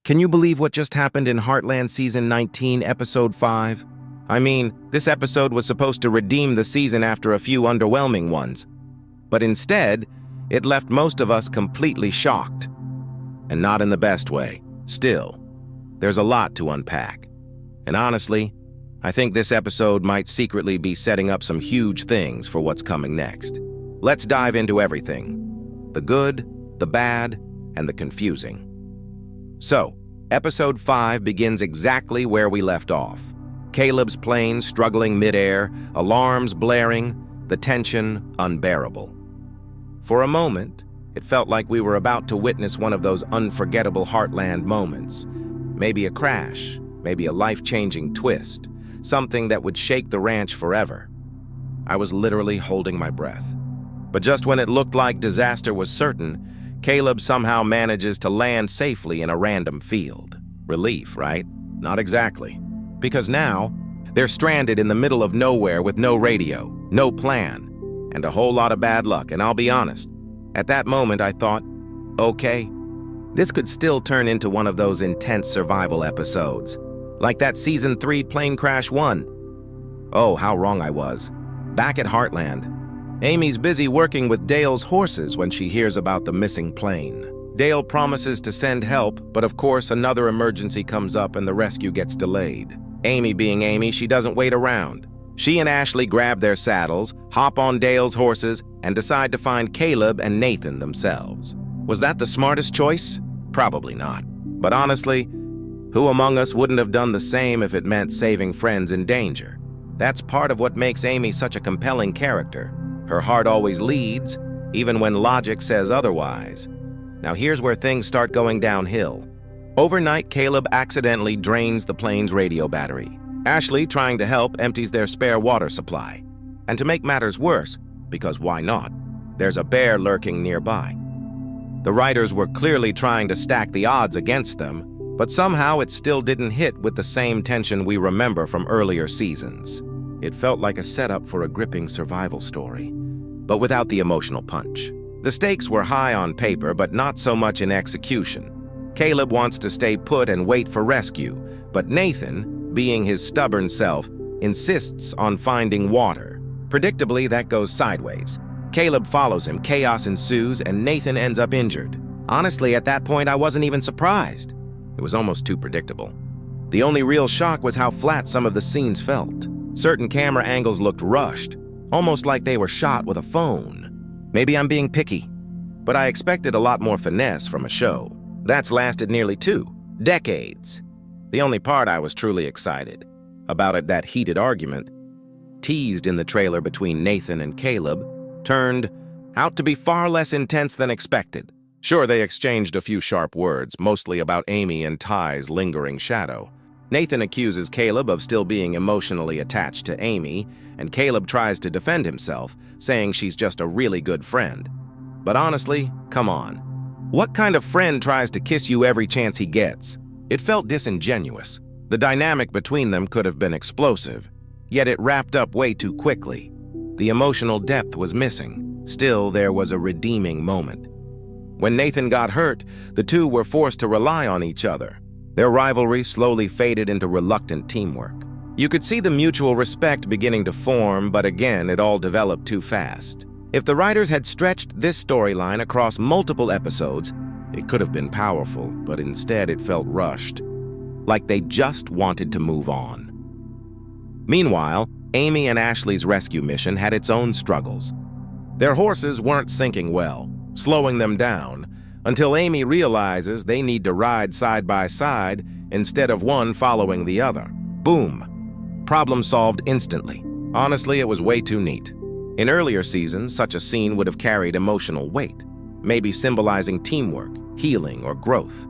Can you believe what just happened in Heartland Season 19, Episode 5? I mean, this episode was supposed to redeem the season after a few underwhelming ones. But instead, it left most of us completely shocked. And not in the best way. Still, there's a lot to unpack. And honestly, I think this episode might secretly be setting up some huge things for what's coming next. Let's dive into everything. The good, the bad, and the confusing. So, Episode 5 begins exactly where we left off. Caleb's plane struggling midair, alarms blaring, the tension unbearable. For a moment, it felt like we were about to witness one of those unforgettable Heartland moments. Maybe a crash, maybe a life-changing twist, something that would shake the ranch forever. I was literally holding my breath. But just when it looked like disaster was certain, Caleb somehow manages to land safely in a random field. Relief, right? Not exactly. Because now, they're stranded in the middle of nowhere with no radio, no plan, and a whole lot of bad luck. And I'll be honest, at that moment I thought, okay, this could still turn into one of those intense survival episodes, like that Season 3 plane crash 1. Oh, how wrong I was. Back at Heartland, Amy's busy working with Dale's horses when she hears about the missing plane. Dale promises to send help, but of course another emergency comes up and the rescue gets delayed. Amy being Amy, she doesn't wait around. She and Ashley grab their saddles, hop on Dale's horses, and decide to find Caleb and Nathan themselves. Was that the smartest choice? Probably not. But honestly, who among us wouldn't have done the same if it meant saving friends in danger? That's part of what makes Amy such a compelling character. Her heart always leads, even when logic says otherwise. Now here's where things start going downhill. Overnight, Caleb accidentally drains the plane's radio battery. Ashley, trying to help, empties their spare water supply. And to make matters worse, because why not, there's a bear lurking nearby. The writers were clearly trying to stack the odds against them, but somehow it still didn't hit with the same tension we remember from earlier seasons. It felt like a setup for a gripping survival story, but without the emotional punch. The stakes were high on paper, but not so much in execution. Caleb wants to stay put and wait for rescue, but Nathan, being his stubborn self, insists on finding water. Predictably, that goes sideways. Caleb follows him, chaos ensues, and Nathan ends up injured. Honestly, at that point, I wasn't even surprised. It was almost too predictable. The only real shock was how flat some of the scenes felt. Certain camera angles looked rushed, almost like they were shot with a phone. Maybe I'm being picky, but I expected a lot more finesse from a show that's lasted nearly 2 decades. The only part I was truly excited about that heated argument, teased in the trailer between Nathan and Caleb, turned out to be far less intense than expected. Sure, they exchanged a few sharp words, mostly about Amy and Ty's lingering shadow. Nathan accuses Caleb of still being emotionally attached to Amy, and Caleb tries to defend himself, saying she's just a really good friend. But honestly, come on. What kind of friend tries to kiss you every chance he gets? It felt disingenuous. The dynamic between them could have been explosive, yet it wrapped up way too quickly. The emotional depth was missing. Still, there was a redeeming moment. When Nathan got hurt, the two were forced to rely on each other. Their rivalry slowly faded into reluctant teamwork. You could see the mutual respect beginning to form, but again, it all developed too fast. If the writers had stretched this storyline across multiple episodes, it could have been powerful, but instead it felt rushed, like they just wanted to move on. Meanwhile, Amy and Ashley's rescue mission had its own struggles. Their horses weren't syncing well, slowing them down, until Amy realizes they need to ride side by side instead of one following the other. Boom. Problem solved instantly. Honestly, it was way too neat. In earlier seasons, such a scene would have carried emotional weight, maybe symbolizing teamwork, healing, or growth.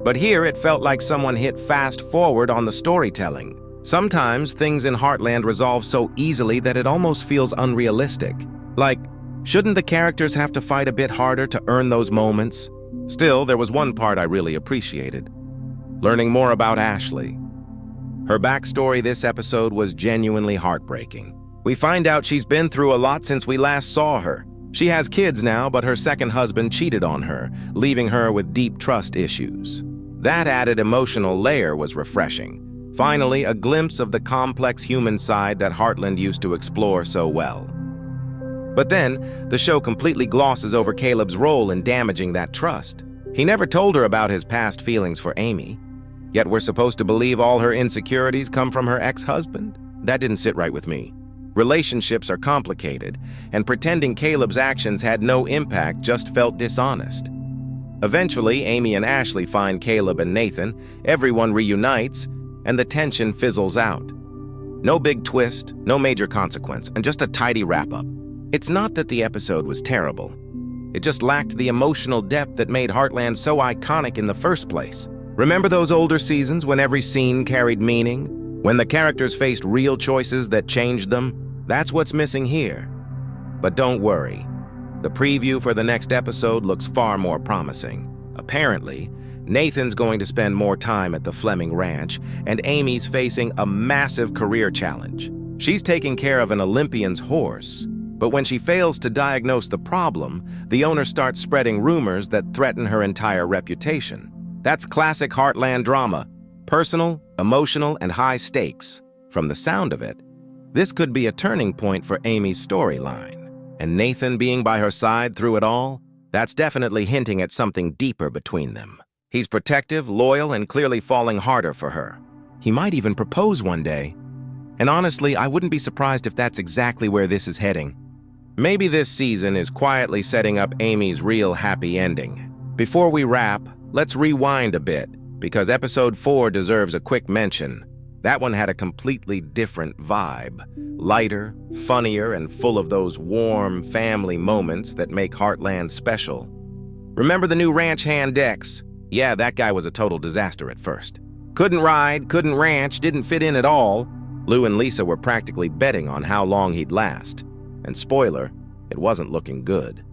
But here it felt like someone hit fast forward on the storytelling. Sometimes things in Heartland resolve so easily that it almost feels unrealistic. Like, shouldn't the characters have to fight a bit harder to earn those moments? Still, there was one part I really appreciated: learning more about Ashley. Her backstory this episode was genuinely heartbreaking. We find out she's been through a lot since we last saw her. She has kids now, but her second husband cheated on her, leaving her with deep trust issues. That added emotional layer was refreshing. Finally, a glimpse of the complex human side that Heartland used to explore so well. But then, the show completely glosses over Caleb's role in damaging that trust. He never told her about his past feelings for Amy. Yet we're supposed to believe all her insecurities come from her ex-husband? That didn't sit right with me. Relationships are complicated, and pretending Caleb's actions had no impact just felt dishonest. Eventually, Amy and Ashley find Caleb and Nathan, everyone reunites, and the tension fizzles out. No big twist, no major consequence, and just a tidy wrap-up. It's not that the episode was terrible. It just lacked the emotional depth that made Heartland so iconic in the first place. Remember those older seasons when every scene carried meaning? When the characters faced real choices that changed them? That's what's missing here. But don't worry. The preview for the next episode looks far more promising. Apparently, Nathan's going to spend more time at the Fleming ranch, and Amy's facing a massive career challenge. She's taking care of an Olympian's horse, but when she fails to diagnose the problem, the owner starts spreading rumors that threaten her entire reputation. That's classic Heartland drama. Personal, emotional, and high stakes. From the sound of it, this could be a turning point for Amy's storyline. And Nathan being by her side through it all, that's definitely hinting at something deeper between them. He's protective, loyal, and clearly falling harder for her. He might even propose one day. And honestly, I wouldn't be surprised if that's exactly where this is heading. Maybe this season is quietly setting up Amy's real happy ending. Before we wrap, let's rewind a bit, because episode 4 deserves a quick mention. That one had a completely different vibe. Lighter, funnier, and full of those warm family moments that make Heartland special. Remember the new ranch hand Dex? Yeah, that guy was a total disaster at first. Couldn't ride, couldn't ranch, didn't fit in at all. Lou and Lisa were practically betting on how long he'd last. And spoiler, it wasn't looking good.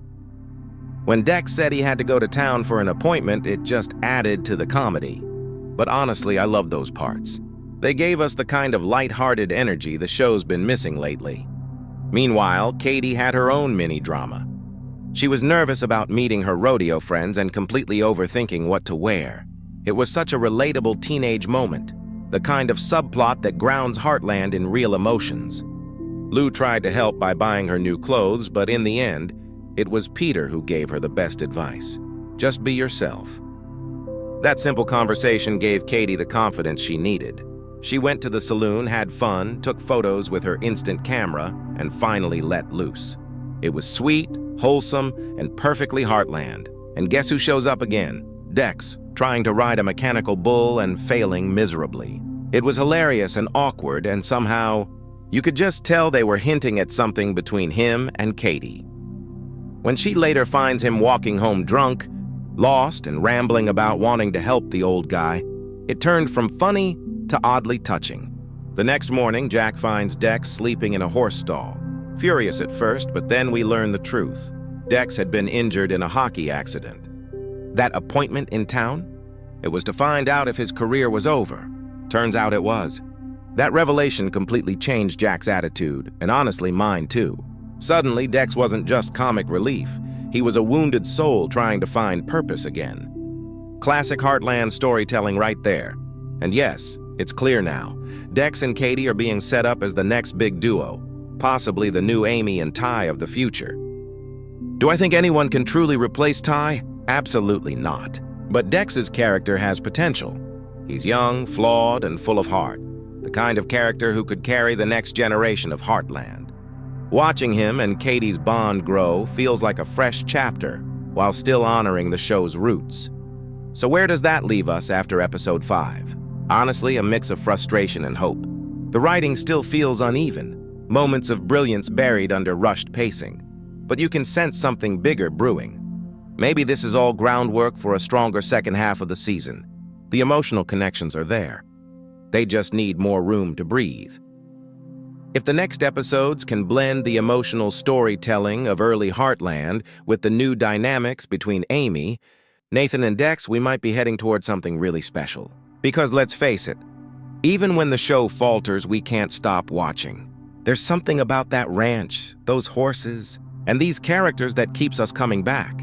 When Dex said he had to go to town for an appointment, it just added to the comedy. But honestly, I love those parts. They gave us the kind of light-hearted energy the show's been missing lately. Meanwhile, Katie had her own mini-drama. She was nervous about meeting her rodeo friends and completely overthinking what to wear. It was such a relatable teenage moment, the kind of subplot that grounds Heartland in real emotions. Lou tried to help by buying her new clothes, but in the end, it was Peter who gave her the best advice. Just be yourself. That simple conversation gave Katie the confidence she needed. She went to the saloon, had fun, took photos with her instant camera, and finally let loose. It was sweet, wholesome, and perfectly Heartland. And guess who shows up again? Dex, trying to ride a mechanical bull and failing miserably. It was hilarious and awkward, and somehow, you could just tell they were hinting at something between him and Katie. When she later finds him walking home drunk, lost and rambling about wanting to help the old guy, it turned from funny to oddly touching. The next morning, Jack finds Dex sleeping in a horse stall. Furious at first, but then we learn the truth. Dex had been injured in a hockey accident. That appointment in town? It was to find out if his career was over. Turns out it was. That revelation completely changed Jack's attitude, and honestly mine too. Suddenly, Dex wasn't just comic relief. He was a wounded soul trying to find purpose again. Classic Heartland storytelling right there. And yes, it's clear now. Dex and Katie are being set up as the next big duo, possibly the new Amy and Ty of the future. Do I think anyone can truly replace Ty? Absolutely not. But Dex's character has potential. He's young, flawed, and full of heart. The kind of character who could carry the next generation of Heartland. Watching him and Katie's bond grow feels like a fresh chapter, while still honoring the show's roots. So where does that leave us after episode 5? Honestly, a mix of frustration and hope. The writing still feels uneven, moments of brilliance buried under rushed pacing. But you can sense something bigger brewing. Maybe this is all groundwork for a stronger second half of the season. The emotional connections are there. They just need more room to breathe. If the next episodes can blend the emotional storytelling of early Heartland with the new dynamics between Amy, Nathan, and Dex, we might be heading towards something really special. Because let's face it, even when the show falters, we can't stop watching. There's something about that ranch, those horses, and these characters that keeps us coming back.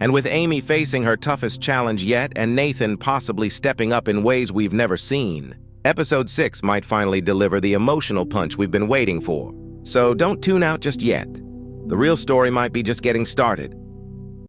And with Amy facing her toughest challenge yet and Nathan possibly stepping up in ways we've never seen, Episode 6 might finally deliver the emotional punch we've been waiting for. So don't tune out just yet. The real story might be just getting started.